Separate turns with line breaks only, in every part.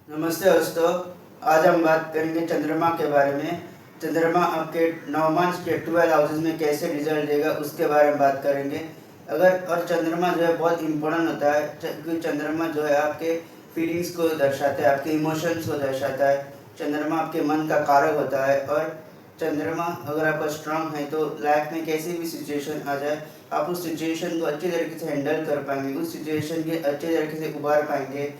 नमस्ते दोस्तों। आज हम बात करेंगे चंद्रमा के बारे में। चंद्रमा आपके नवमांश के 12 हाउसेज में कैसे रिजल्ट देगा उसके बारे में बात करेंगे। और चंद्रमा जो है बहुत इम्पोर्टेंट होता है, क्योंकि चंद्रमा जो है आपके फीलिंग्स को दर्शाता है, आपके इमोशंस को दर्शाता है। चंद्रमा आपके मन का कारक होता है। और चंद्रमा अगर आपका स्ट्रांग है तो लाइफ में कैसी भी सिचुएशन आ जाए, आप उस सिचुएशन को अच्छी तरीके से हैंडल कर पाएंगे, उस सिचुएशन के अच्छे तरीके से उबार पाएंगे।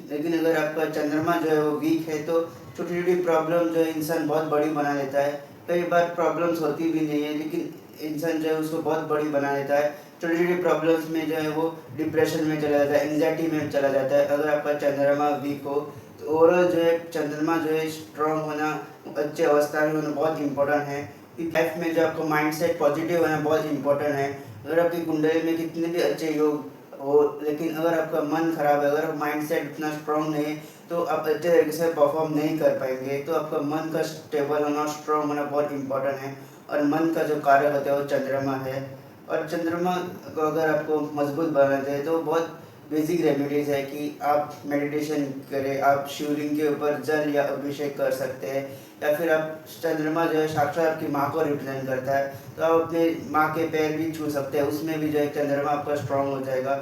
लेकिन अगर आपका चंद्रमा जो है वो वीक है तो छोटी छोटी प्रॉब्लम जो है इंसान बहुत बड़ी बना लेता है। कई बार प्रॉब्लम्स होती भी नहीं है, लेकिन इंसान जो है उसको बहुत बड़ी बना लेता है। छोटी छोटी प्रॉब्लम्स में जो है वो डिप्रेशन में चला जाता है, एंग्जाइटी में चला जाता है। अगर आपका चंद्रमा वीक हो तो ओवरऑल जो है चंद्रमा जो है स्ट्रांग होना, अच्छे अवस्था में होना बहुत इंपॉर्टेंट है। लाइफ में जो आपका माइंड सेट पॉजिटिव होना बहुत इंपॉर्टेंट है। अगर आपकी कुंडली में कितने भी अच्छे योग हो, लेकिन अगर आपका मन खराब है, अगर माइंड सेट उतना स्ट्रांग नहीं है तो आप अच्छे तरीके से परफॉर्म नहीं कर पाएंगे। तो आपका मन का स्टेबल होना, स्ट्रांग होना बहुत इंपॉर्टेंट है। और मन का जो कारक होता है वो चंद्रमा है। और चंद्रमा को अगर आपको मजबूत बनाते हैं तो बहुत बेसिक रेमेडीज है कि आप मेडिटेशन करें, आप शिवलिंग के ऊपर जल या अभिषेक कर सकते हैं। या फिर आप, चंद्रमा जो है साक्षात आपकी माँ को रिप्रेजेंट करता है, तो आप अपने माँ के पैर भी छू सकते हैं, उसमें भी जो है चंद्रमा आपका स्ट्रांग हो जाएगा।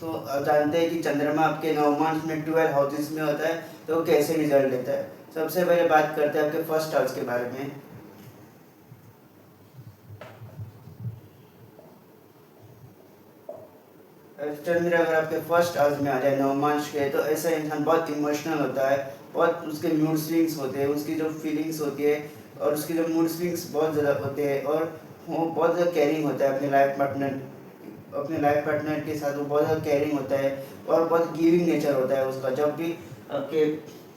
तो आप जानते हैं कि चंद्रमा आपके नवमांश में 12 हाउसेस में होता है, तो कैसे रिजल्ट देता है। सबसे पहले बात करते हैं आपके फर्स्ट हाउस के बारे में। चंद्र अगर आपके फर्स्ट हाउस में आ जाए नवमांश के, तो ऐसा इंसान बहुत इमोशनल होता है, बहुत उसके मूड स्विंग्स होते हैं, उसकी जो फीलिंग्स होती है और उसकी जो मूड स्विंग्स बहुत ज़्यादा होते हैं। और वो बहुत ज़्यादा केयरिंग होता है अपने लाइफ पार्टनर के साथ, वो बहुत ज़्यादा केयरिंग होता है और बहुत गिविंग नेचर होता है उसका। जब भी आपके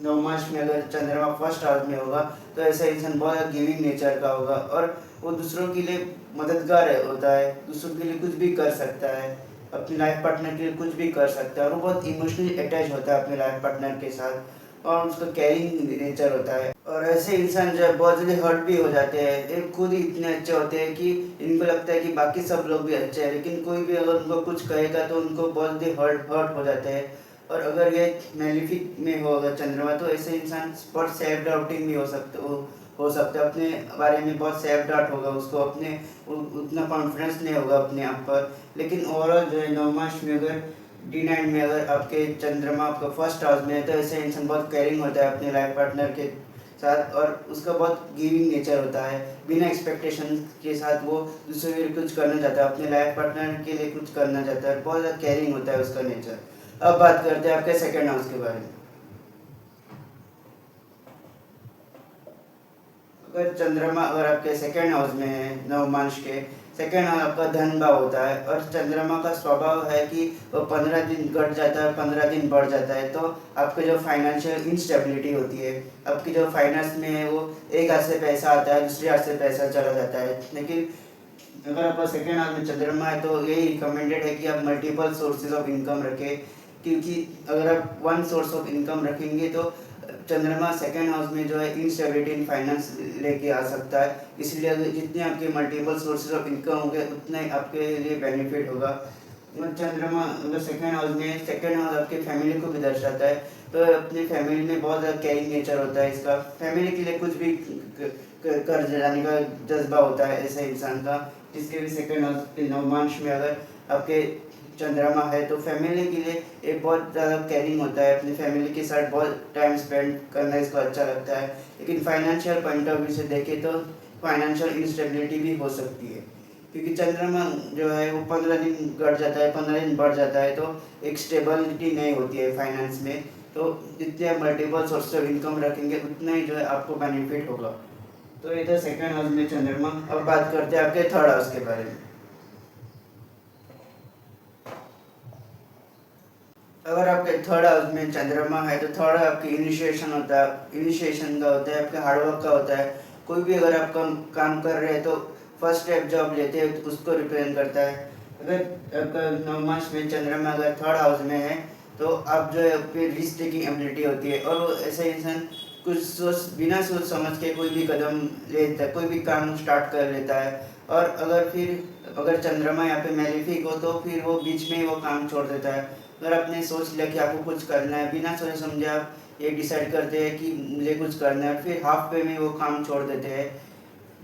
नवमांश में अगर चंद्रमा फर्स्ट हाउस में होगा तो ऐसा इंसान बहुत ज़्यादा गिविंग नेचर का होगा। और वो दूसरों के लिए मददगार होता है, दूसरों के लिए कुछ भी कर सकता है, अपनी लाइफ पार्टनर के लिए कुछ भी कर सकता है। और वो बहुत इमोशनली अटैच होता है अपने लाइफ पार्टनर के साथ, और उसका केयरिंग नेचर होता है। और ऐसे इंसान जो है बहुत जल्दी हर्ट भी हो जाते हैं। ये खुद ही इतने अच्छे होते हैं कि इनको लगता है कि बाकी सब लोग भी अच्छे हैं, लेकिन कोई भी अगर उनको कुछ कहेगा तो उनको बहुत जल्दी हर्ट हर्ट हो जाते हैं। और अगर ये मेलिफिक में हो अगर चंद्रमा, तो ऐसे इंसान बहुत सेल्फ डाउटिंग भी हो सकता है, अपने बारे में बहुत सेल्फ डाउट होगा उसको, उतना कॉन्फिडेंस नहीं होगा अपने आप पर। लेकिन ओवरऑल जो है नवमांश में अगर D9 में अगर आपके चंद्रमा आपका फर्स्ट हाउस में है, तो ऐसे इंसान बहुत केयरिंग होता है अपने लाइफ पार्टनर के साथ, और उसका बहुत गिविंग नेचर होता है। बिना एक्सपेक्टेशन के साथ वो दूसरे के लिए कुछ करना चाहता है, अपने लाइफ पार्टनर के लिए कुछ करना चाहता है, बहुत ज़्यादा केयरिंग होता है उसका नेचर। अब बात करते हैं आपके सेकेंड हाउस के बारे में। अगर चंद्रमा अगर आपके सेकेंड हाउस में है नवमांश के, सेकेंड हाउस आपका धन भाव होता है। और चंद्रमा का स्वभाव है कि वो 15 दिन घट जाता है, 15 दिन बढ़ जाता है। तो आपके जो फाइनेंशियल इंस्टेबिलिटी होती है, आपकी जो फाइनेंस में है, वो एक हाथ से पैसा आता है, दूसरे हाथ से पैसा चला जाता है। लेकिन अगर आपका सेकेंड हाउस में चंद्रमा है तो यही रिकमेंडेड है कि आप मल्टीपल सोर्सेज ऑफ इनकम रखें, क्योंकि अगर आप वन सोर्स ऑफ इनकम रखेंगे तो चंद्रमा सेकेंड हाउस में जो है इंस्टेबिलिटी इन फाइनेंस लेके आ सकता है। इसलिए अगर जितने आपके मल्टीपल सोर्सेज ऑफ इनकम होंगे उतने ही आपके लिए बेनिफिट होगा। और चंद्रमा अगर सेकेंड हाउस में, सेकेंड हाउस आपके फैमिली को भी दर्शाता है, तो अपनी फैमिली में बहुत ज़्यादा केयरिंग नेचर होता है इसका, फैमिली के लिए कुछ भी कर जाने का जज्बा होता है ऐसे इंसान का। जिसके भी सेकेंड हाउस के नवमांश में अगर आपके चंद्रमा है तो फैमिली के लिए एक बहुत ज़्यादा केयरिंग होता है, अपनी फैमिली के साथ बहुत टाइम स्पेंड करना इसको अच्छा लगता है। लेकिन फाइनेंशियल पॉइंट ऑफ व्यू से देखें तो फाइनेंशियल इंस्टेबिलिटी भी हो सकती है, क्योंकि चंद्रमा जो है वो 15 दिन घट जाता है, 15 दिन बढ़ जाता है, तो एक स्टेबिलिटी नहीं होती है फाइनेंस में। तो जितने आप मल्टीपल सोर्स ऑफ इनकम रखेंगे उतना ही जो है आपको बेनिफिट होगा। तो ये था सेकेंड हाउस में चंद्रमा। अब बात करते हैं आपके थर्ड हाउस के बारे में। अगर आपके थर्ड हाउस में चंद्रमा है तो थर्ड आपकी इनिशिएशन होता है, इनिशिएशन का होता है, आपके हार्डवर्क का होता है। कोई भी अगर आप काम कर रहे हैं तो फर्स्ट स्टेप जॉब लेते हैं तो उसको रिप्रेजेंट करता है। अगर आपका नवमांश में चंद्रमा अगर थर्ड हाउस में है तो आप जो है आपकी रिस्क टेकिंग एबिलिटी होती है, और वो ऐसे इंसान कुछ बिना सोच समझ के कोई भी कदम ले लेता है, कोई भी काम स्टार्ट कर लेता है। और अगर चंद्रमा यहाँ पे मैलिफिक हो तो फिर वो बीच में ही वो काम छोड़ देता है। अगर आपने सोच लिया कि आपको कुछ करना है, बिना सोचे समझे आप ये डिसाइड करते हैं कि मुझे कुछ करना है, फिर हाफ वे में वो काम छोड़ देते हैं।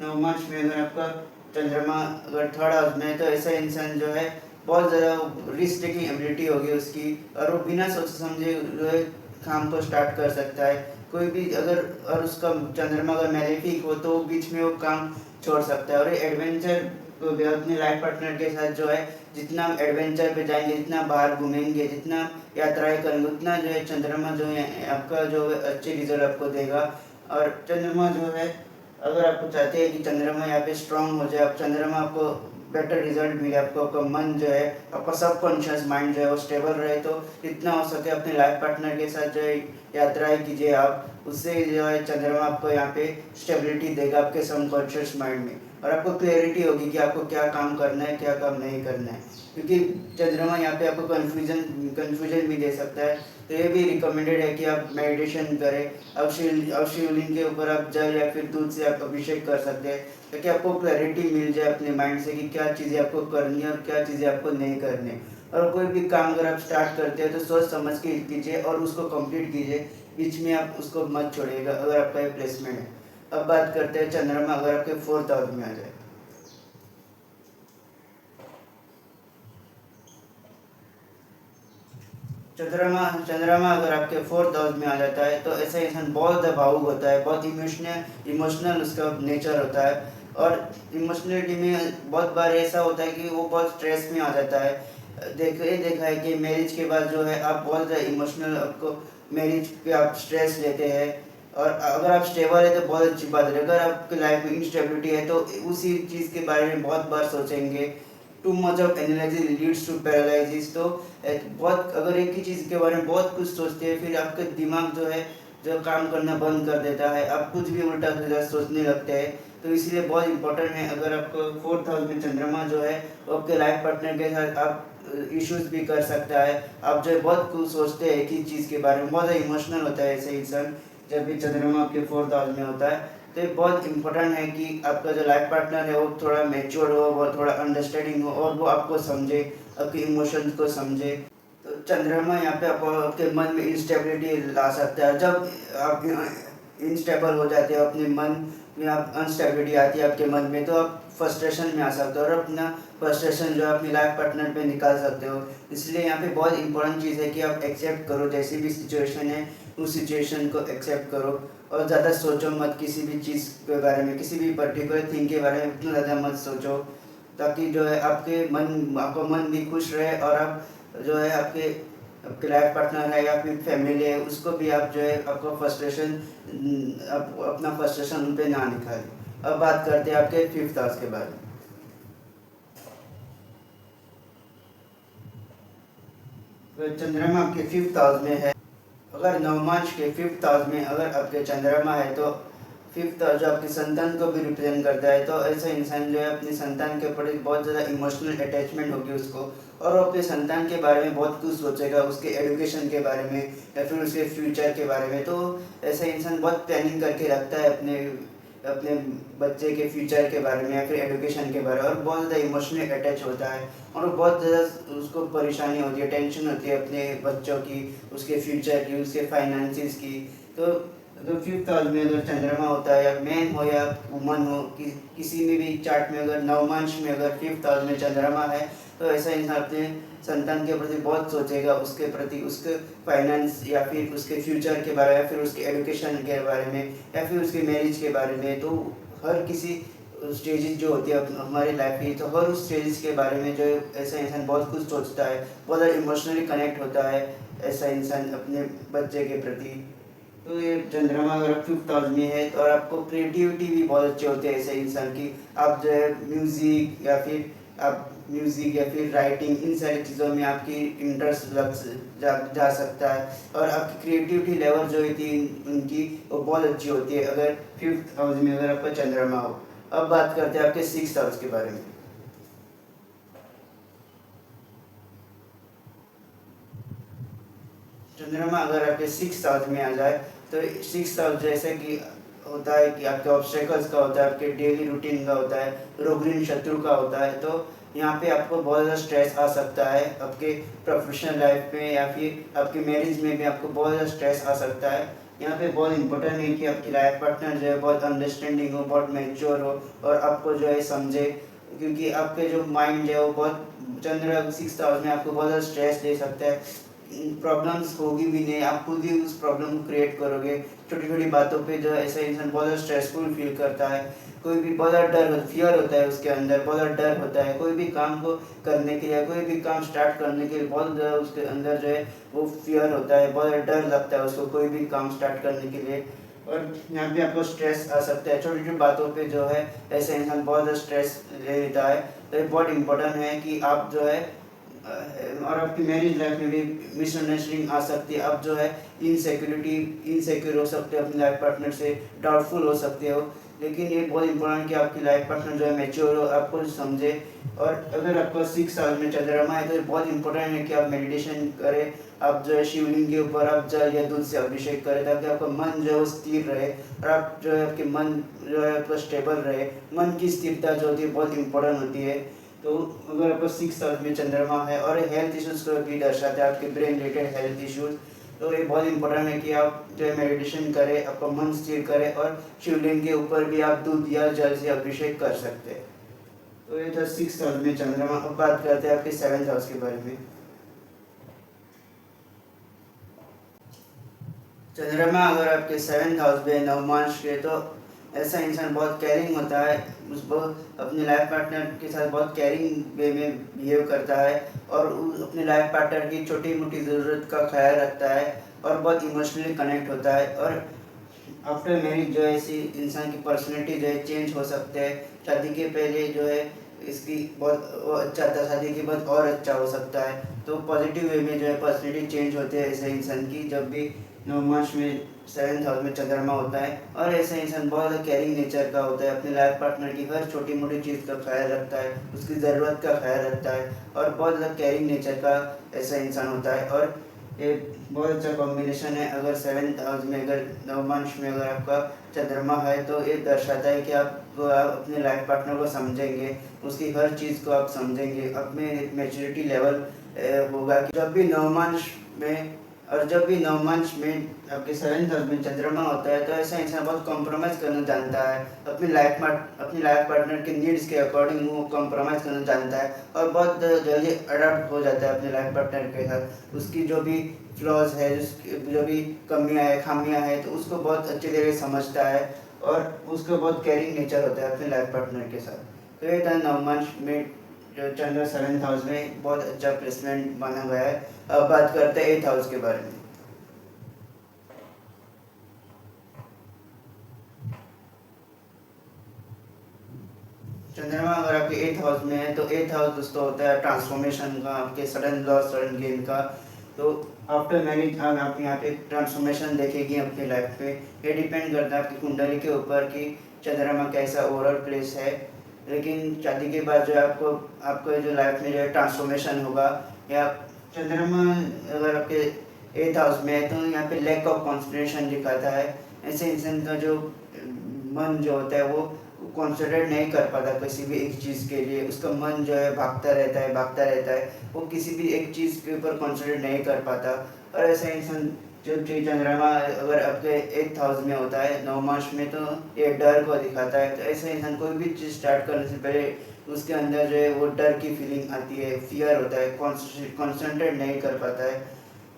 नवमांश में अगर आपका चंद्रमा अगर थर्ड हाउस में है तो ऐसा इंसान जो है बहुत ज़्यादा रिस्क टेकिंग एबिलिटी होगी उसकी, और वो बिना सोचे समझे जो है काम को स्टार्ट कर सकता है। कोई भी अगर और उसका चंद्रमा अगर मैलेफिक हो तो बीच में वो काम छोड़ सकता है। और ये एडवेंचर को भी अपने लाइफ पार्टनर के साथ जो है जितना एडवेंचर पे जाएंगे, जितना बाहर घूमेंगे, जितना यात्राएं करेंगे, उतना जो है चंद्रमा जो है आपका जो है अच्छे रिजल्ट आपको देगा। और चंद्रमा जो है अगर आपको चाहते हैं कि चंद्रमा यहाँ पे स्ट्रांग हो जाए, आप चंद्रमा आपको बेटर रिजल्ट मिले, आपको आपका मन जो है आपका सबकॉन्शियस माइंड जो है वो स्टेबल रहे, तो जितना हो सके अपने लाइफ पार्टनर के साथ जो है यात्राएं कीजिए आप, उससे जो है चंद्रमा आपको यहाँ पे स्टेबिलिटी देगा आपके सबकॉन्शियस माइंड में, और आपको क्लैरिटी होगी कि आपको क्या काम करना है, क्या काम नहीं करना है। क्योंकि चंद्रमा यहाँ पे आपको कन्फ्यूजन भी दे सकता है, तो ये भी रिकमेंडेड है कि आप मेडिटेशन करें। अब शिवलिंग के ऊपर आप जल या फिर दूध से आप अभिषेक कर सकते हैं, ताकि आपको क्लैरिटी मिल जाए अपने माइंड से कि क्या चीज़ें आपको करनी है और क्या चीज़ें आपको नहीं करनी है। और कोई भी काम अगर आप स्टार्ट करते हैं तो सोच समझ के कीजिए और उसको कंप्लीट कीजिए, बीच में आप उसको मत छोड़िएगा अगर आपका ये प्लेसमेंट है। अब बात करते हैं चंद्रमा अगर आपके फोर्थ हाउस में आ जाए। चंद्रमा चंद्रमा अगर आपके फोर्थ हाउस में आ जाता है तो ऐसा इंसान बहुत भावुक होता है, बहुत इमोशनल उसका नेचर होता है। और इमोशनलिटी में बहुत बार ऐसा होता है कि वो बहुत स्ट्रेस में आ जाता है। देखा है कि मैरिज के बाद जो है आप बहुत ज़्यादा इमोशनल, आपको मैरिज पे आप स्ट्रेस लेते हैं। और अगर आप स्टेबल है तो बहुत अच्छी बात है, अगर आपकी लाइफ में इंस्टेबिलिटी है तो उसी चीज़ के बारे में बहुत बार सोचेंगे। Too much of analysis leads to paralysis. तो बहुत अगर एक ही चीज़ के बारे में बहुत कुछ सोचते हैं, फिर आपका दिमाग जो है जो काम करना बंद कर देता है, आप कुछ भी उल्टा सीधा सोचने लगते हैं। तो इसलिए बहुत इंपॉर्टेंट है, अगर आपको फोर्थ हाउस में चंद्रमा जो है वो आपके लाइफ पार्टनर के साथ आप इश्यूज भी कर सकता है। आप जो है बहुत कुछ सोचते हैं एक ही चीज़ के बारे में, बहुत ज़्यादा इमोशनल होता है ऐसे इंसान जब भी चंद्रमा आपके फोर्थ हाउस में होता है। तो ये बहुत इंपॉर्टेंट है कि आपका जो लाइफ पार्टनर है वो थोड़ा मैच्योर हो, वो थोड़ा अंडरस्टैंडिंग हो और वो आपको समझे, आपके इमोशंस को समझे। तो चंद्रमा यहाँ पे आपके मन में इंस्टेबिलिटी ला सकता है। जब आप इंस्टेबल हो जाते हो अपने मन में, आप अनस्टेबिलिटी आती है आपके मन में, तो आप फ्रस्ट्रेशन में आ सकते हो और अपना फ्रस्ट्रेशन जो है अपनी लाइफ पार्टनर पे निकाल सकते हो। इसलिए यहाँ पे बहुत इंपॉर्टेंट चीज़ है कि आप एक्सेप्ट करो, जैसी भी सिचुएशन है उस सिचुएशन को एक्सेप्ट करो, और ज़्यादा सोचो मत किसी भी चीज़ के बारे में, किसी भी पर्टिकुलर थिंग के बारे में इतना ज़्यादा मत सोचो, ताकि जो है आपका मन भी खुश रहे, और आप जो है आपके आपके लाइफ पार्टनर है या फिर फैमिली है उसको भी आप जो है आपका फ्रस्ट्रेशन, अपना फ्रस्ट्रेशन उन पर ना निकालें। अब बात करते हैं आपके फिफ्थ हाउस के बारे में। तो चंद्रमा आपके फिफ्थ हाउस में है, अगर नवमांश के फिफ्थ हाउस में अगर आपके चंद्रमा है तो फिफ्थ हाउस जो आपकी संतान को भी रिप्रेजेंट करता है। तो ऐसा इंसान जो है अपनी संतान के प्रति बहुत ज़्यादा इमोशनल अटैचमेंट होगी उसको, और वो अपने संतान के बारे में बहुत कुछ सोचेगा, उसके एजुकेशन के बारे में या फिर उसके फ्यूचर के बारे में। तो ऐसा इंसान बहुत प्लानिंग करके रखता है अपने अपने बच्चे के फ्यूचर के बारे में या फिर एजुकेशन के बारे में, और बहुत ज़्यादा इमोशनली अटैच होता है, और बहुत ज़्यादा उसको परेशानी होती है, टेंशन होती है अपने बच्चों की, उसके फ्यूचर की, उसके फाइनेंसिस की। तो फिफ्थ हाउस में अगर चंद्रमा होता है, या मैन हो या वुमन हो, किसी में भी चार्ट में अगर नवमांश में अगर फिफ्थ हाउस में चंद्रमा है, तो ऐसा इंसान अपने संतान के प्रति बहुत सोचेगा, उसके प्रति, उसके फाइनेंस या फिर उसके फ्यूचर के बारे में, या फिर उसके एजुकेशन के बारे में, या फिर उसके मैरिज के बारे में। तो हर किसी स्टेजेस जो होती है हमारी लाइफ की, तो हर उस स्टेजेस के बारे में जो ऐसा इंसान बहुत कुछ सोचता है, बहुत ज़्यादा इमोशनली कनेक्ट होता है ऐसा इंसान अपने बच्चे के प्रति। तो ये चंद्रमा अगर फिफ्थ हाउस में है तो, और आपको क्रिएटिविटी भी बहुत अच्छी होती है ऐसे इंसान की, आप जो है म्यूज़िक या फिर राइटिंग, इन सारी चीज़ों में आपकी इंटरेस्ट जा सकता है, और आपकी क्रिएटिविटी लेवल जो होती है उनकी वो बहुत अच्छी होती है अगर फिफ्थ हाउस में अगर आपका चंद्रमा हो। अब बात करते हैं आपके सिक्स्थ हाउस के बारे में। चंद्रमा अगर आपके सिक्स हाउस में आ जाए तो सिक्स हाउस जैसे कि होता है कि आपके ऑब्स्टेकल्स का होता है, आपके डेली रूटीन का होता है, रोग ऋण शत्रु का होता है। तो यहाँ पे आपको बहुत ज़्यादा स्ट्रेस आ सकता है, आपके प्रोफेशनल लाइफ में या फिर आपके मैरिज में भी आपको बहुत ज़्यादा स्ट्रेस आ सकता है। यहाँ पे बहुत इंपॉर्टेंट है कि आपकी लाइफ पार्टनर जो है बहुत अंडरस्टैंडिंग हो, बहुत मैच्योर हो और आपको जो है समझे, क्योंकि आपके जो माइंड है वो बहुत चंद्र 6th हाउस में आपको बहुत ज़्यादा स्ट्रेस दे सकता है। प्रॉब्लम्स होगी भी नहीं, आप खुद ही उस प्रॉब्लम को क्रिएट करोगे। छोटी छोटी बातों पे जो ऐसा इंसान बहुत ज़्यादा स्ट्रेसफुल फील करता है। कोई भी बहुत ज़्यादा फियर होता है उसके अंदर, बहुत ज़्यादा डर होता है कोई भी काम को करने के लिए, कोई भी काम स्टार्ट करने के लिए बहुत ज़्यादा उसके अंदर जो है वो फियर होता है, बहुत ज़्यादा डर लगता है उसको कोई भी काम स्टार्ट करने के लिए। और यहाँ पे आपको स्ट्रेस आ सकता है छोटी छोटी बातों पे जो है, ऐसे इंसान बहुत ज़्यादा स्ट्रेस ले लेता है। तो ये बहुत इंपॉर्टेंट है कि आप जो है और आपकी मैरिज लाइफ में भी मिसअंडरस्टैंडिंग आ सकती है। आप जो है इनसिक्योर हो सकते हो अपने लाइफ पार्टनर से, डाउटफुल हो सकते हो। लेकिन ये बहुत इंपॉर्टेंट कि आपकी लाइफ पार्टनर जो है मैच्योर हो, आपको समझे। और अगर आपको 6 साल में चंद्रमा है तो ये बहुत इंपॉर्टेंट है कि आप मेडिटेशन करें। आप जो है शिवलिंग के ऊपर आप जल या दूध से अभिषेक करें ताकि आपका मन जो है वो स्थिर रहे और आप जो है आपके मन जो है आपका स्टेबल रहे। मन की स्थिरता जो होती है बहुत इंपॉर्टेंट होती है। तो अगर आपको 6 हाउस में चंद्रमा है और हेल्थ इश्यूज को भी दर्शाता है, आपके ब्रेन रिलेटेड हेल्थ इश्यूज, तो ये बहुत इंपॉर्टेंट है कि आप जो है मेडिटेशन करें, आपका मन स्थिर करें और शिवलिंग के ऊपर भी आप दूध या जल से अभिषेक कर सकते हैं। तो ये था 6 हाउस में चंद्रमा। अब बात करते हैं आपके 7th हाउस के बारे में। चंद्रमा अगर आपके 7th हाउस में नवमांश के, तो ऐसा इंसान बहुत केयरिंग होता है, उसको अपने लाइफ पार्टनर के साथ बहुत केयरिंग वे में बिहेव करता है और अपने लाइफ पार्टनर की छोटी मोटी ज़रूरत का ख्याल रखता है और बहुत इमोशनली कनेक्ट होता है। और आफ्टर मैरिज जो है इसी इंसान की पर्सनैलिटी जो है चेंज हो सकते हैं। शादी के पहले जो है इसकी बहुत वो अच्छा था, शादी के बाद और अच्छा हो सकता है। तो पॉजिटिव वे में जो है पर्सनैलिटी चेंज होते हैं ऐसे इंसान की जब भी नवमांश में 7th हाउस में चंद्रमा होता है। और ऐसा इंसान बहुत ज़्यादा केयरिंग नेचर का होता है, अपने लाइफ पार्टनर की हर छोटी मोटी चीज़ का ख्याल रखता है, उसकी ज़रूरत का ख्याल रखता है और बहुत ज़्यादा केयरिंग नेचर का ऐसा इंसान होता है। और ये बहुत अच्छा कॉम्बिनेशन है। अगर 7th हाउस में अगर नवमांश में अगर आपका चंद्रमा है तो ये दर्शाता है कि आप अपने लाइफ पार्टनर को समझेंगे, उसकी हर चीज़ को आप समझेंगे, अपने एक मैच्योरिटी लेवल होगा कि जब भी नवमांश में आपके 7th हाउस में चंद्रमा होता है तो ऐसा इंसान बहुत कॉम्प्रोमाइज़ करना जानता है, अपनी लाइफ पार्टनर के नीड्स के अकॉर्डिंग वो कॉम्प्रोमाइज़ करना जानता है और बहुत जल्दी अडाप्ट हो जाता है अपने लाइफ पार्टनर के साथ। उसकी जो भी फ्लॉज है, जो भी कमियां है, खामियां है, तो उसको बहुत अच्छी तरह समझता है और उसका बहुत केयरिंग नेचर होता है अपने लाइफ पार्टनर के साथ। तो ये था नवमांश में जो चंद्र 7th हाउस में बहुत अच्छा प्लेसमेंट माना गया है। अब बात करते हैं 8th हाउस के बारे में। चंद्रमा अगर आपके 8th हाउस में है तो 8th हाउस दोस्तों होता है ट्रांसफॉर्मेशन का, आपके सडन लॉस सडन गेन का। तो आफ्टर मैरिज आप यहाँ पे ट्रांसफॉर्मेशन देखेगी अपनी लाइफ पे। ये डिपेंड करता है आपकी कुंडली के ऊपर कि चंद्रमा कैसा ओवरऑल प्लेस है। लेकिन शादी के बाद जो आपको आपको जो लाइफ में जो है ट्रांसफॉर्मेशन होगा, या चंद्रमा अगर आपके 8th हाउस में है तो यहाँ पे लैक ऑफ कॉन्सेंट्रेशन दिखाता है। ऐसे इंसान का जो मन जो होता है वो कॉन्सेंट्रेट नहीं कर पाता किसी भी एक चीज़ के लिए, उसका मन जो है भागता रहता है, वो किसी भी एक चीज़ के ऊपर कॉन्सेंट्रेट नहीं कर पाता। और ऐसा इंसान जब चंद्रमा अगर आपके 8th हाउस में होता है नवमांश में तो ये डर को दिखाता है। तो ऐसा इंसान कोई भी चीज़ स्टार्ट करने से पहले उसके अंदर जो है वो डर की फीलिंग आती है, फियर होता है, कॉन्सेंट्रेट नहीं कर पाता है।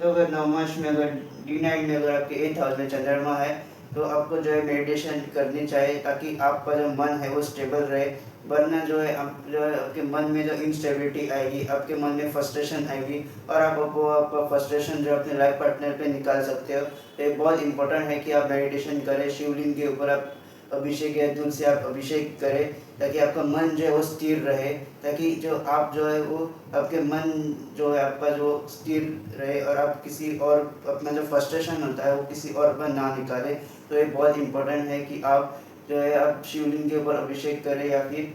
तो अगर नवमांश में अगर D9 में अगर आपके 8th हाउस में चंद्रमा है तो आपको जो है मेडिटेशन करनी चाहिए ताकि आपका जो मन है वो स्टेबल रहे। वरना जो है आपके मन में जो इंस्टेबिलिटी आएगी, आपके मन में फ्रस्ट्रेशन आएगी और आपका फ्रस्ट्रेशन जो अपने लाइफ पार्टनर पे निकाल सकते हो। तो ये बहुत इंपॉर्टेंट है कि आप मेडिटेशन करें, शिवलिंग के ऊपर आप अभिषेक या दूध से आप अभिषेक करें ताकि आपका मन जो है वो स्थिर रहे, ताकि जो आप जो है वो आपके मन जो है आपका जो स्थिर रहे और आप किसी और अपना जो फ्रस्ट्रेशन होता है वो किसी और पर ना निकाले। तो ये बहुत इंपॉर्टेंट है कि आप जो है आप शिवलिंग के ऊपर अभिषेक करें या फिर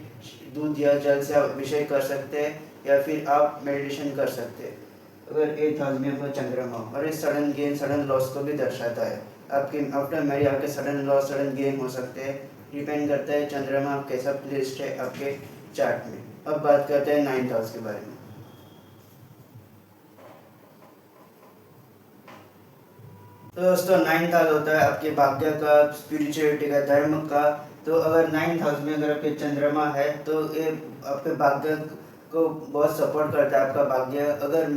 दूध या जल से आप अभिषेक कर सकते हैं या फिर आप मेडिटेशन कर सकते हैं अगर 8th हाउस में आपका चंद्रमा हो। और ये सडन गेन सडन लॉस को भी दर्शाता है। आपके आफ्टर मैरिज आपके सडन लॉस सडन गेन हो सकते हैं, डिपेंड करता है चंद्रमा कैसा प्लेस्ड है आपके चार्ट में। अब बात करते हैं 9th हाउस के बारे में। तो दोस्तों 9th हाउस होता है आपके भाग्य का, स्पिरिचुअलिटी का, धर्म का। तो अगर 9th हाउस में अगर आपके चंद्रमा है तो ये आपके भाग्य को बहुत सपोर्ट करता है। आपका भाग्य अगर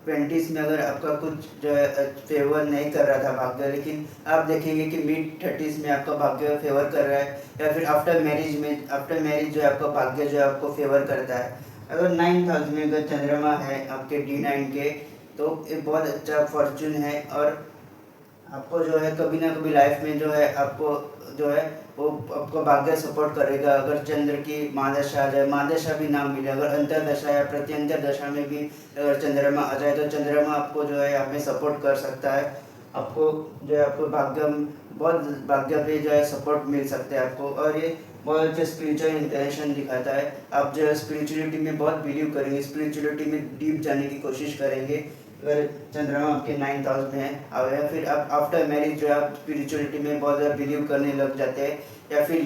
20s में अगर आपका कुछ जो है फेवर नहीं कर रहा था भाग्य, लेकिन आप देखेंगे कि मिड 30s में आपका भाग्य फेवर कर रहा है, या फिर आफ्टर मैरिज जो है आपका भाग्य जो है आपको फेवर करता है। अगर 9th हाउस में अगर चंद्रमा है आपके D9 के, तो ये बहुत अच्छा फॉर्चून है, और आपको जो है कभी ना कभी लाइफ में जो है आपको जो है वो आपको भाग्य सपोर्ट करेगा। अगर चंद्र की महादशा आ जाए, महादशा भी ना मिले, अगर अंतरदशा या प्रत्यंतर दशा में भी अगर चंद्रमा आ जाए, तो चंद्रमा आपको जो है यहाँ पे सपोर्ट कर सकता है। आपको जो है आपको भाग्य पे जो है सपोर्ट मिल सकता है आपको, और ये बहुत अच्छे स्पिरिचुअल इंटेंशन दिखाता है। आप जो है स्पिरिचुअलिटी में बहुत बिलीव करेंगे, स्पिरिचुअलिटी में डीप जाने की कोशिश करेंगे अगर चंद्रमा आपके 9th हाउस में आवे। फिर आप आफ्टर मैरिज जो है आप स्पिरिचुअलिटी में बहुत ज़्यादा बिलीव करने लग जाते हैं, या फिर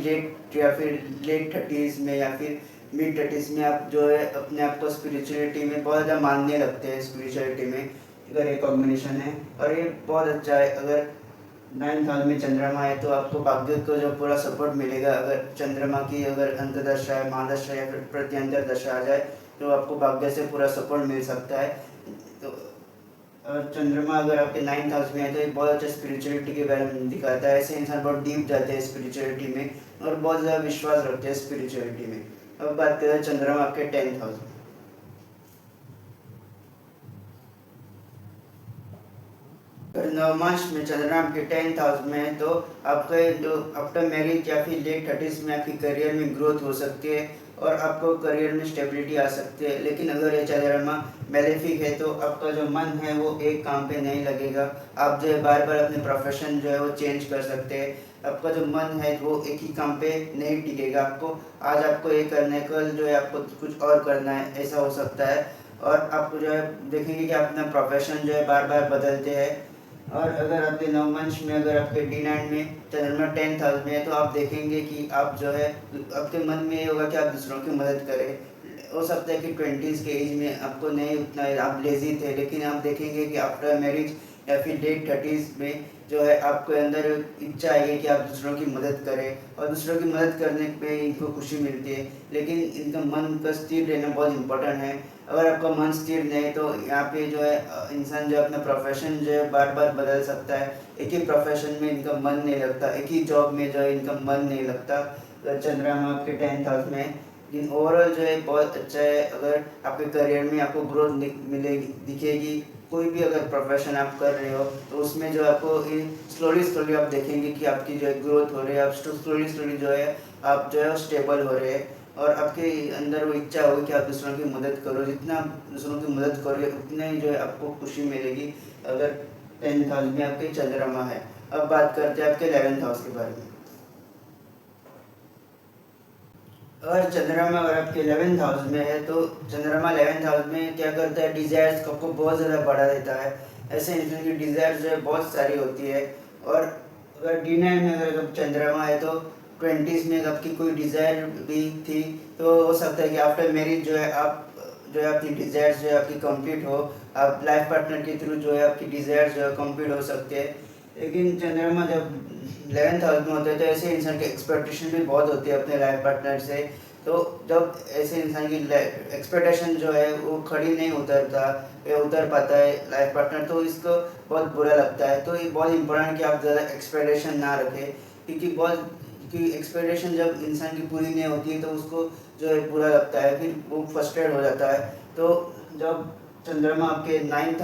लेट 30s में या फिर मिड 30s में आप जो है अपने आप को स्पिरिचुअलिटी में बहुत ज़्यादा मानने लगते हैं। स्पिरिचुअलिटी में अगर एक कॉम्बिनेशन है, और ये बहुत अच्छा है। अगर 9th हाउस में चंद्रमा है तो आपको भाग्य को जो पूरा सपोर्ट मिलेगा। अगर चंद्रमा की अगर अंतदशा है, महादशा या फिर प्रत्यंतर दशा आ जाए, तो आपको भाग्य से पूरा सपोर्ट मिल सकता है। तो और चंद्रमा अगर आपके 9th हाउस में है तो ये बहुत अच्छा स्पिरिचुअलिटी के बारे में दिखाता है। ऐसे इंसान बहुत डीप जाते हैं स्पिरिचुअलिटी में, और बहुत ज़्यादा विश्वास रखते हैं स्पिरिचुअलिटी में। अब बात करें चंद्रमा आपके 10th हाउस में। अगर नवमांश में चंद्रमा आपके 10th हाउस में है, तो आपके जो आफ्टर मैरिज या फिर लेट 30s में आपकी करियर में ग्रोथ हो सकती है, और आपको करियर में स्टेबिलिटी आ सकती है। लेकिन अगर ये चंद्रमा मैलेफिक है तो आपका जो मन है वो एक काम पे नहीं लगेगा। आप जो है बार बार अपने प्रोफेशन जो है वो चेंज कर सकते हैं। आपका जो मन है वो एक ही काम पे नहीं टिकेगा। आपको आज आपको ये करना है, कल जो है आपको कुछ और करना है, ऐसा हो सकता है। और आपको जो है देखेंगे कि अपना प्रोफेशन जो है बार बार बदलते हैं। और अगर आपके नवमंश में अगर आपके D9 में चंद्रमा 10th हाउस में है, तो आप देखेंगे कि आप जो है आपके मन में ये होगा कि आप दूसरों की मदद करें। हो सकता है कि 20s के एज में आपको नहीं उतना, आप लेजी थे, लेकिन आप देखेंगे कि आफ्टर मैरिज या फिर लेट 30s में जो है आपके अंदर इच्छा आई है कि आप दूसरों की मदद करें, और दूसरों की मदद करने पे इनको खुशी मिलती है। लेकिन इनका मन का स्थिर रहना बहुत इंपॉर्टेंट है। अगर आपका मन स्थिर नहीं तो यहाँ पे जो है इंसान जो है अपना प्रोफेशन जो है बार बार बदल सकता है। एक ही प्रोफेशन में इनका मन नहीं लगता, एक ही जॉब में जो है इनका मन नहीं लगता। अगर चंद्रमा आपके 10th हाउस में, लेकिन ओवरऑल जो है बहुत अच्छा है। अगर आपके करियर में आपको ग्रोथ मिलेगी, दिखेगी। कोई भी अगर प्रोफेशन आप कर रहे हो तो उसमें जो आपको स्लोली आप देखेंगे कि आपकी जो है ग्रोथ हो रही है। आप स्लोली जो है आप जो है स्टेबल हो रहे हैं, और आपके अंदर वो इच्छा होगी कि आप दूसरों की मदद करो। जितना आप दूसरों की मदद करोगे उतना ही जो है आपको खुशी मिलेगी, अगर 10th हाउस में आपके चंद्रमा है। अब बात करते हैं आपके 11th हाउस के बारे में। अगर चंद्रमा अगर आपके 11th हाउस में है, तो चंद्रमा 11th हाउस में क्या करता है, डिज़ायर्स को आपको बहुत ज़्यादा बढ़ा देता है। ऐसे इंसान की डिज़ायर्स जो है बहुत सारी होती है। और अगर D9 में अगर चंद्रमा है तो 20s में आपकी कोई डिज़ायर भी थी, तो हो सकता है कि आफ्टर मैरिज जो है आप जो है अपनी डिज़ायर्स जो है आपकी कंप्लीट हो। आप लाइफ पार्टनर के थ्रू जो है आपकी डिज़ायर्स जो है कंप्लीट हो सकते हैं। लेकिन चंद्रमा जब 11th हाउस में होते हैं तो ऐसे इंसान की एक्सपेक्टेशन भी बहुत होती है अपने लाइफ पार्टनर से। तो जब ऐसे इंसान की एक्सपेक्टेशन जो है वो खड़ी नहीं उतरता या उतर पाता है लाइफ पार्टनर, तो इसको बहुत बुरा लगता है। तो ये बहुत इंपॉर्टेंट कि आप ज़्यादा एक्सपेक्टेशन ना रखें, क्योंकि एक्सपेक्टेशन जब इंसान की पूरी नहीं होती है तो उसको जो है बुरा लगता है, फिर वो फ्रस्ट्रेट हो जाता है। तो जब चंद्रमा आपके 11th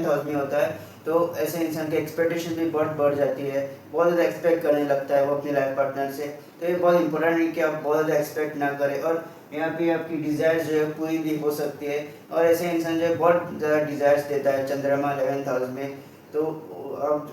हाउस में होता है, तो ऐसे इंसान की एक्सपेक्टेशन भी बहुत बढ़ जाती है। बहुत ज़्यादा एक्सपेक्ट करने लगता है वो अपने लाइफ पार्टनर से। तो ये बहुत इंपॉर्टेंट है कि आप बहुत ज़्यादा एक्सपेक्ट ना करें, और यहाँ पे आपकी डिज़ायर्स जो है पूरी भी हो सकती है। और ऐसे इंसान जो है बहुत ज़्यादा डिज़ायर्स देता है चंद्रमा 11th हाउस में। तो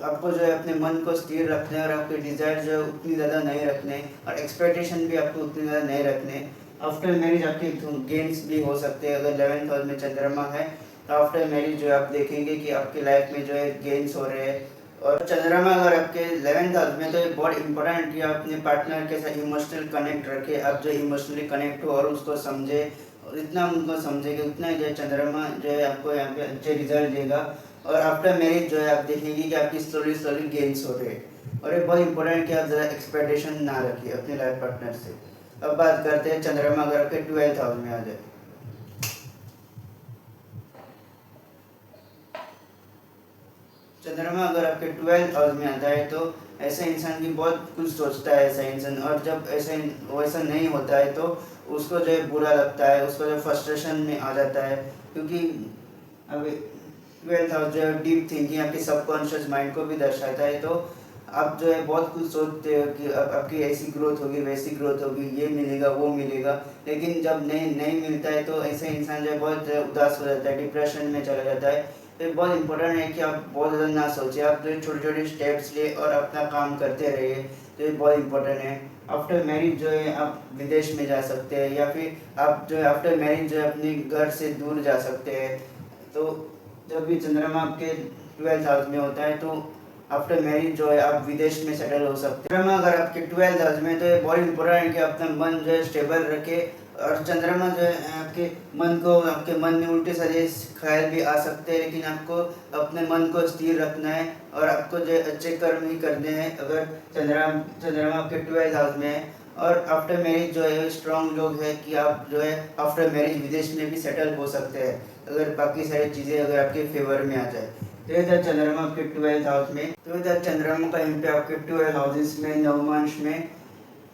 आपको जो है अपने मन को स्थिर रखने, और आपके डिज़ायर जो है उतनी ज़्यादा नहीं रखने, और एक्सपेक्टेशन भी आपको उतनी ज़्यादा नहीं रखने। आफ्टर मैरिज आपके गेन्स भी हो सकते हैं। अगर 11th हाउस में चंद्रमा है तो आफ्टर मैरिज जो है आप देखेंगे कि आपकी लाइफ में जो है गेन्स हो रहे हैं। और चंद्रमा अगर आपके 11th हाउस में, तो ये बहुत इंपॉर्टेंट है कि आप अपने पार्टनर के साथ इमोशनल कनेक्ट रखें, आप जो इमोशनली कनेक्ट हो और उसको समझे, और इतना उनको समझे कि उतना जो है चंद्रमा जो है आपको यहाँ पे अच्छे रिजल्ट देगा। और आफ्टर मैरिज जो है आप देखेंगे कि आपकी स्लोली स्लोली गेन्स हो रहे हैं। और ये बहुत इंपॉर्टेंट कि आप ज़्यादा एक्सपेक्टेशन ना रखिए अपने लाइफ पार्टनर से। अब बात करते हैं चंद्रमा अगर आपके 12th हाउस में आ जाए। चंद्रमा अगर आपके 12th हाउस में आता है तो ऐसे इंसान की बहुत कुछ सोचता है ऐसा इंसान, और जब ऐसे वैसा नहीं होता है तो उसको जो है बुरा लगता है, उसको जो फ्रस्ट्रेशन में आ जाता है। क्योंकि अभी 12th हाउस जो है डीप थिंकिंग, आपके सबकॉन्शियस माइंड को भी दर्शाता है। तो आप जो है बहुत कुछ सोचते हो कि अब आपकी ऐसी ग्रोथ होगी, वैसी ग्रोथ होगी, ये मिलेगा वो मिलेगा, लेकिन जब नहीं नहीं मिलता है तो ऐसे इंसान जो है बहुत उदास हो जाता है, डिप्रेशन में चला जाता है। तो बहुत इंपॉर्टेंट है कि आप बहुत ज़्यादा ना सोचें, आप जो छोटे छोटे स्टेप्स ले और अपना काम करते रहिए। तो ये बहुत इंपॉर्टेंट है। आफ्टर मैरिज जो है आप विदेश में जा सकते हैं, या फिर आप जो है आफ्टर मैरिज जो है अपने घर से दूर जा सकते हैं। तो जब भी चंद्रमा आपके 12th हाउस में होता है तो आफ्टर मैरिज जो है आप विदेश में सेटल हो सकते हैं। चंद्रमा अगर आपके 12th हाउस में, तो ये बहुत इंपॉर्टेंट है कि अपना मन जो है स्टेबल रखे। और चंद्रमा जो है आपके मन को, आपके मन में उल्टे सीधे ख्याल भी आ सकते हैं, लेकिन आपको अपने मन को स्थिर रखना है और आपको जो है अच्छे कर्म ही करने हैं अगर चंद्रमा आपके 12th हाउस में है। और आफ्टर मैरिज जो है स्ट्रॉन्ग लोग है कि आप जो है आफ्टर मैरिज विदेश में भी सेटल हो सकते हैं, अगर बाकी सारी चीज़ें अगर आपके फेवर में आ जाए। तो ये था चंद्रमा आपके 12th हाउस में। तो ये था चंद्रमा का इम्पैक्ट आपके 12 हाउसेस में, नवमांश में।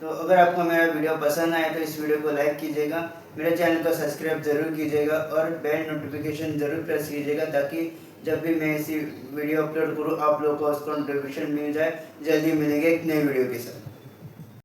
तो अगर आपको मेरा वीडियो पसंद आए तो इस वीडियो को लाइक कीजिएगा, मेरे चैनल को सब्सक्राइब जरूर कीजिएगा और बेल नोटिफिकेशन ज़रूर प्रेस कीजिएगा, ताकि जब भी मैं ऐसी वीडियो अपलोड करूँ आप लोगों को उसका नोटिफिकेशन मिल जाए। जल्दी मिलेंगे एक नई वीडियो के साथ।